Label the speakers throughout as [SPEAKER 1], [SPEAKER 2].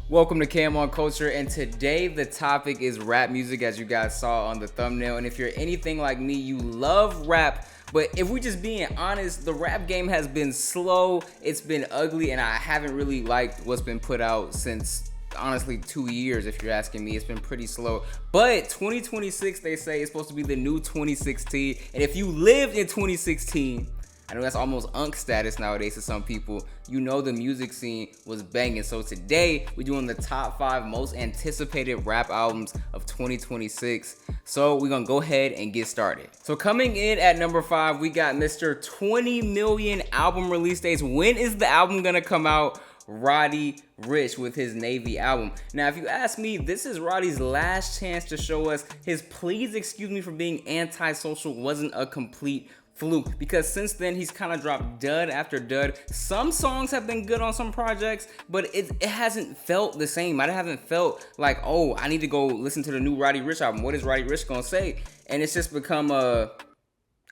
[SPEAKER 1] Welcome to Cam on Culture, and today the topic is rap music, as you guys saw on the thumbnail. And if you're anything like me, you love rap, but if we just being honest, the rap game has been slow, it's been ugly, and I haven't really liked what's been put out since honestly 2 years. If you're asking me, it's been pretty slow. But 2026, they say, is supposed to be the new 2016, and if you lived in 2016, I know that's almost unk status nowadays to some people. You know the music scene was banging. So today, we're doing the top 5 most anticipated rap albums of 2026. So we're gonna go ahead and get started. So coming in at number 5, we got Mr. 20 million album release dates. When is the album gonna come out? Roddy Ricch with his Navy album. Now, if you ask me, this is Roddy's last chance to show us his Please Excuse Me for Being Antisocial wasn't a complete fluke, because since then he's kind of dropped dud after dud. Some songs have been good on some projects, but it hasn't felt the same. I haven't felt like, oh, I need to go listen to the new Roddy Ricch album. What is Roddy Ricch gonna say? And it's just become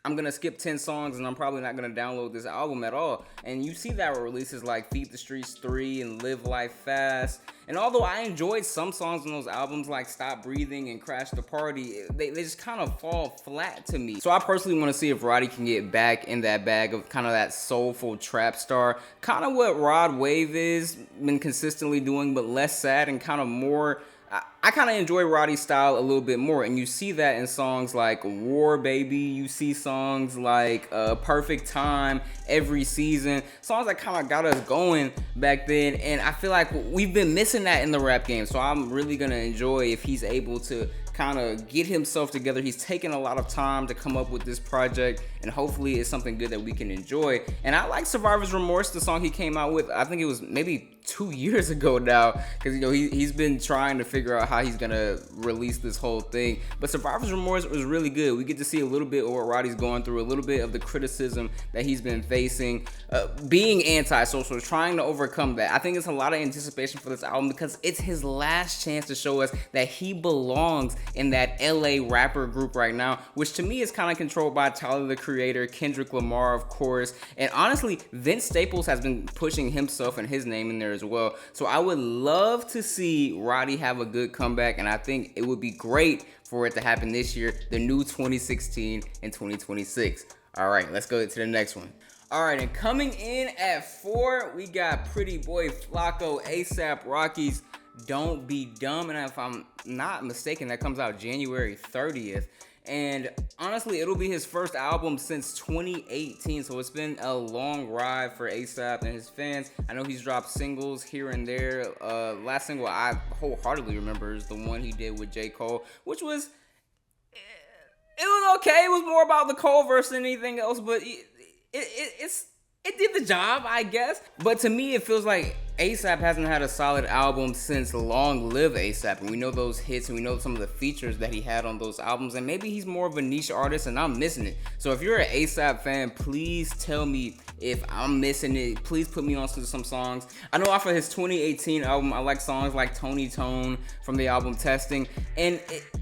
[SPEAKER 1] I'm gonna skip 10 songs and I'm probably not gonna download this album at all. And you see that with releases like Feed the Streets 3 and Live Life Fast. And although I enjoyed some songs on those albums like Stop Breathing and Crash the Party, they just kind of fall flat to me. So I personally want to see if Roddy can get back in that bag of kind of that soulful trap star. Kind of what Rod Wave is, been consistently doing, but less sad and kind of more. I kind of enjoy Roddy's style a little bit more, and you see that in songs like War Baby. You see songs like Perfect Time, Every Season, songs that kind of got us going back then, and I feel like we've been missing that in the rap game. So I'm really gonna enjoy if he's able to kind of get himself together. He's taken a lot of time to come up with this project, and hopefully it's something good that we can enjoy. And I like Survivor's Remorse, the song he came out with. I think it was maybe 2 years ago now, because he's been trying to figure out how he's gonna release this whole thing. But Survivor's Remorse was really good. We get to see a little bit of what Roddy's going through, a little bit of the criticism that he's been facing, being antisocial, trying to overcome that. I think it's a lot of anticipation for this album because it's his last chance to show us that he belongs in that LA rapper group right now, which to me is kind of controlled by Tyler the Creator, Kendrick Lamar, of course, and honestly, Vince Staples has been pushing himself and his name in there as well. So I would love to see Roddy have a good comeback, and I think it would be great for it to happen this year, the new 2016 and 2026. All right, let's go to the next one. All right, and coming in at 4, we got Pretty Boy Flacko, A$AP Rocky's Don't Be Dumb, and if I'm not mistaken, that comes out January 30th. And honestly, it'll be his first album since 2018, so it's been a long ride for A$AP and his fans. I know he's dropped singles here and there. Last single I wholeheartedly remember is the one he did with J. Cole, which was, it was okay. It was more about the Cole verse than anything else, but it did the job, I guess. But to me, it feels like A$AP hasn't had a solid album since Long Live A$AP, and we know those hits and we know some of the features that he had on those albums, and maybe he's more of a niche artist and I'm missing it. So if you're an A$AP fan, please tell me if I'm missing it. Please put me on to some songs. I know off of his 2018 album, I like songs like Tony Tone from the album Testing, and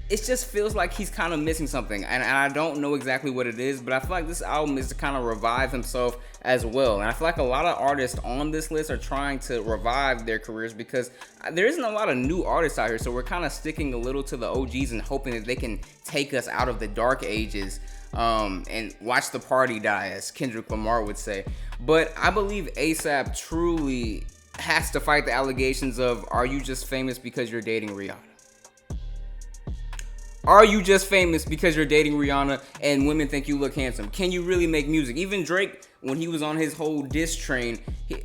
[SPEAKER 1] it just feels like he's kind of missing something, and I don't know exactly what it is, but I feel like this album is to kind of revive himself as well. And I feel like a lot of artists on this list are trying to revive their careers because there isn't a lot of new artists out here, so we're kind of sticking a little to the OGs and hoping that they can take us out of the dark ages and watch the party die, as Kendrick Lamar would say. But I believe A$AP truly has to fight the allegations of, are you just famous because you're dating Rihanna? Are you just famous because you're dating Rihanna and women think you look handsome? Can you really make music? Even Drake, when he was on his whole diss train,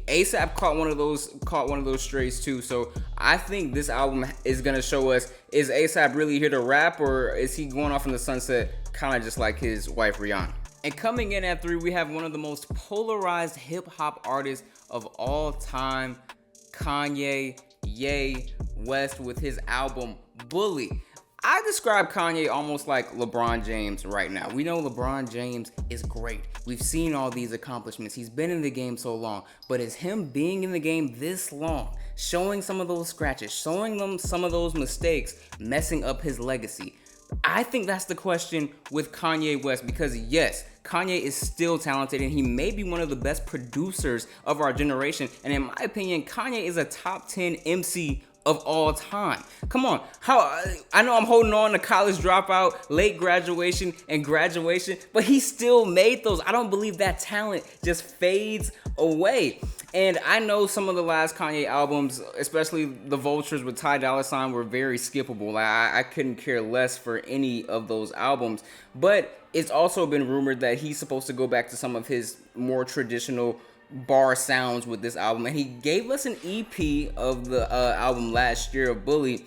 [SPEAKER 1] A$AP caught one of those strays too. So I think this album is gonna show us, is A$AP really here to rap, or is he going off in the sunset, kind of just like his wife Rihanna? And coming in at 3, we have one of the most polarized hip hop artists of all time, Kanye West, with his album Bully. I describe Kanye almost like LeBron James right now. We know LeBron James is great. We've seen all these accomplishments. He's been in the game so long. But is him being in the game this long, showing some of those scratches, showing them some of those mistakes, messing up his legacy? I think that's the question with Kanye West, because yes, Kanye is still talented and he may be one of the best producers of our generation. And in my opinion, Kanye is a top 10 MC of all time. Come on. I know I'm holding on to College Dropout, Late Graduation, and Graduation, but he still made those. I don't believe that talent just fades away. And I know some of the last Kanye albums, especially The Vultures with Ty Dolla $ign, were very skippable. I couldn't care less for any of those albums. But it's also been rumored that he's supposed to go back to some of his more traditional bar sounds with this album. And he gave us an EP of the album last year of Bully.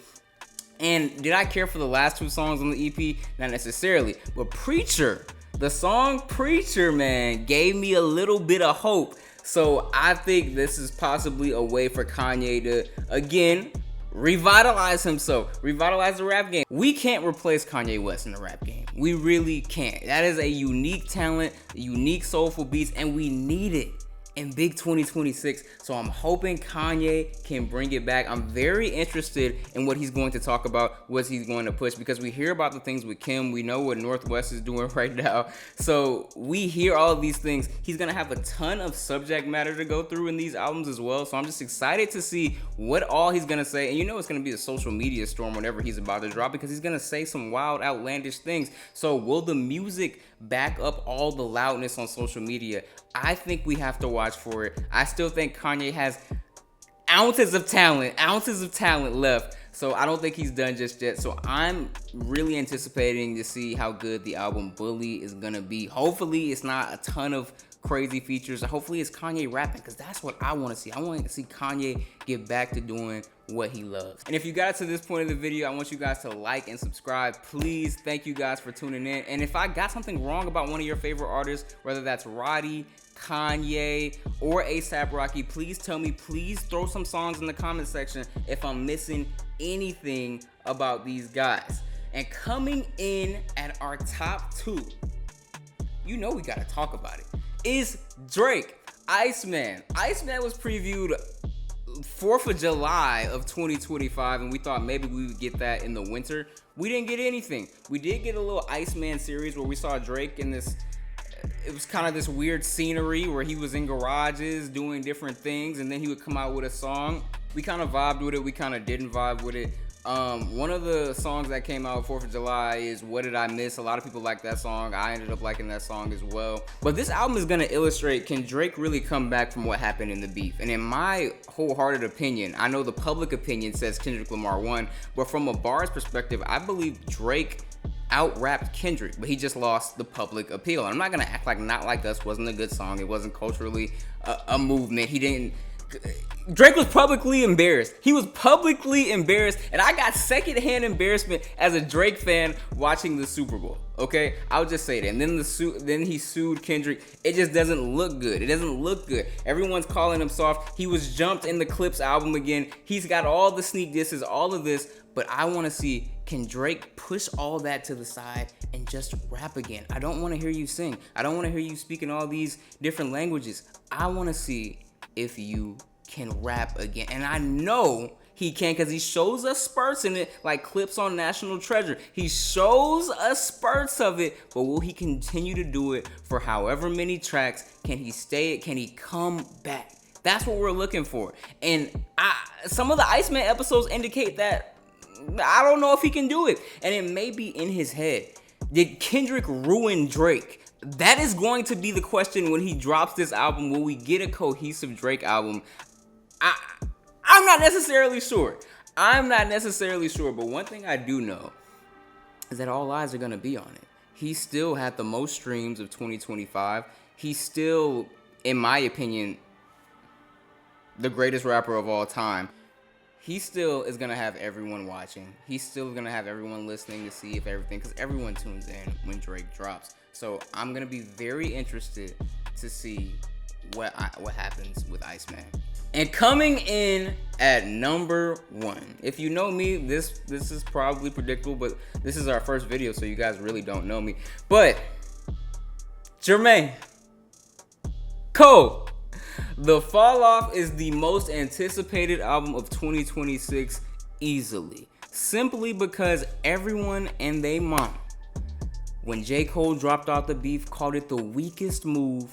[SPEAKER 1] And did I care for the last two songs on the EP? Not necessarily. But Preacher, the song Preacher, man, gave me a little bit of hope. So I think this is possibly a way for Kanye to, again, revitalize himself, revitalize the rap game. We can't replace Kanye West in the rap game. We really can't. That is a unique talent, unique soulful beats, and we need it in big 2026. So I'm hoping Kanye can bring it back. I'm very interested in what he's going to talk about, what he's going to push, because we hear about the things with Kim. We know what Northwest is doing right now. So we hear all of these things. He's going to have a ton of subject matter to go through in these albums as well. So I'm just excited to see what all he's going to say. And you know it's going to be a social media storm whenever he's about to drop, because he's going to say some wild, outlandish things. So will the music back up all the loudness on social media? I think we have to watch for it. I still think Kanye has ounces of talent left. So I don't think he's done just yet. So I'm really anticipating to see how good the album Bully is gonna be. Hopefully it's not a ton of crazy features. Hopefully it's Kanye rapping, because that's what I want to see. I want to see Kanye get back to doing what he loves. And if you got to this point of the video, I want you guys to like and subscribe. Please, thank you guys for tuning in. And if I got something wrong about one of your favorite artists, whether that's Roddy, Kanye, or A$AP Rocky, please tell me. Please throw some songs in the comment section if I'm missing anything about these guys. And coming in at our top two, you know we gotta talk about it, is Drake. Iceman. Iceman was previewed 4th of July of 2025, and we thought maybe we would get that in the winter. We didn't get anything. We did get a little Iceman series where we saw Drake in this, it was kind of this weird scenery where he was in garages doing different things, and then he would come out with a song. We kind of vibed with it, we kind of didn't vibe with it. One of the songs that came out 4th of July is What Did I Miss? A lot of people like that song. I ended up liking that song as well. But this album is gonna illustrate, can Drake really come back from what happened in the beef? And in my wholehearted opinion, I know the public opinion says Kendrick Lamar won, but from a bars perspective, I believe Drake out-rapped Kendrick, but he just lost the public appeal. I'm not gonna act like Not Like Us wasn't a good song. It wasn't culturally a movement. Drake was publicly embarrassed. He was publicly embarrassed, and I got secondhand embarrassment as a Drake fan watching the Super Bowl. Okay, I'll just say that. And then he sued Kendrick. It just doesn't look good. It doesn't look good. Everyone's calling him soft. He was jumped in the Clips album again. He's got all the sneak disses, all of this. But I want to see, can Drake push all that to the side and just rap again? I don't want to hear you sing. I don't want to hear you speak in all these different languages. I want to see if you can rap again. And I know he can, because he shows us spurts in it, like Clips on National Treasure. He shows us spurts of it, but will he continue to do it for however many tracks? Can he stay? Can he come back? That's what we're looking for. And some of the Iceman episodes indicate that I don't know if he can do it. And it may be in his head. Did Kendrick ruin Drake? That is going to be the question when he drops this album. Will we get a cohesive Drake album? I'm not necessarily sure. But one thing I do know is that all eyes are going to be on it. He still had the most streams of 2025. He's still, in my opinion, the greatest rapper of all time. He still is going to have everyone watching. He's still going to have everyone listening to see if everything, because everyone tunes in when Drake drops. So I'm going to be very interested to see what happens with Iceman. And coming in at number 1. If you know me, this is probably predictable, but this is our first video, so you guys really don't know me. But Jermaine Cole. The Fall Off is the most anticipated album of 2026 easily. Simply because everyone and they mom, when J. Cole dropped out the beef, called it the weakest move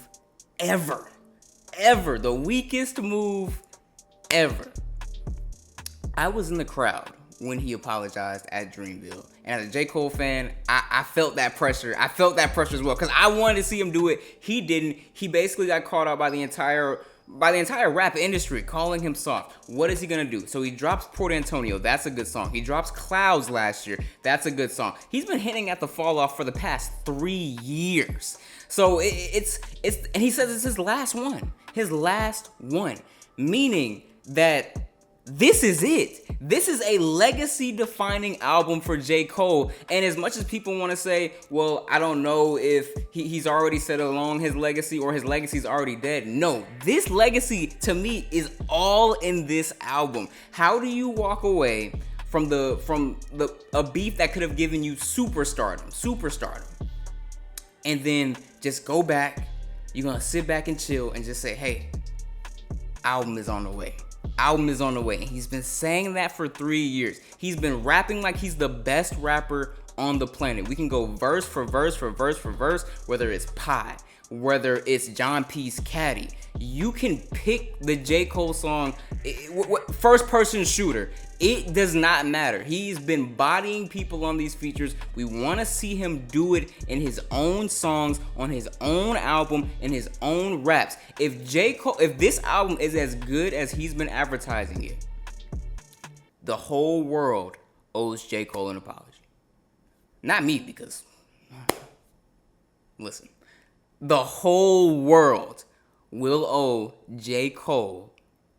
[SPEAKER 1] ever. The weakest move ever. I was in the crowd when he apologized at Dreamville. And as a J. Cole fan, I felt that pressure. I felt that pressure as well because I wanted to see him do it. He didn't. He basically got called out by the entire rap industry, calling him soft. What is he gonna do? So he drops Port Antonio. That's a good song. He drops Clouds last year. That's a good song. He's been hitting at the fall off for the past 3 years. So it's and he says it's his last one. His last one. Meaning that this is it. This is a legacy-defining album for J. Cole. And as much as people want to say, well, I don't know if he's already set along his legacy or his legacy's already dead. No, this legacy, to me, is all in this album. How do you walk away from a beef that could have given you superstardom, and then just go back, you're going to sit back and chill and just say, hey, album is on the way. Album is on the way. And he's been saying that for 3 years. He's been rapping like he's the best rapper on the planet. We can go verse for verse for verse for verse, whether it's Pie, whether it's John P's Caddy. You can pick the J. Cole song, first person shooter. It does not matter. He's been bodying people on these features. We want to see him do it in his own songs, on his own album, in his own raps. If this album is as good as he's been advertising it, the whole world owes J. Cole an apology. Not me, because listen, the whole world will owe J. Cole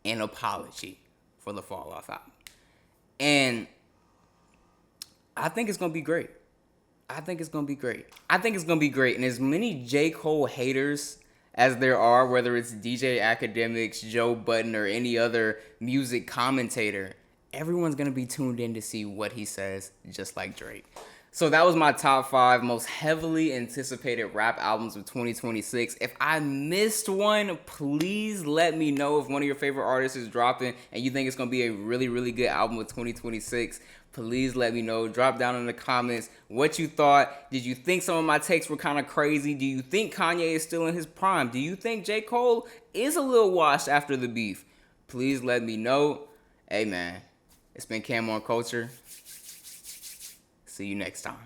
[SPEAKER 1] an apology for the Fall Off album. And I think it's going to be great. I think it's going to be great. And as many J. Cole haters as there are, whether it's DJ Academics, Joe Budden, or any other music commentator, everyone's going to be tuned in to see what he says, just like Drake. So that was my top 5 most heavily anticipated rap albums of 2026. If I missed one, please let me know. If one of your favorite artists is dropping and you think it's going to be a really, really good album of 2026, please let me know. Drop down in the comments what you thought. Did you think some of my takes were kind of crazy? Do you think Kanye is still in his prime? Do you think J. Cole is a little washed after the beef? Please let me know. Hey man, it's been Cam on Culture. See you next time.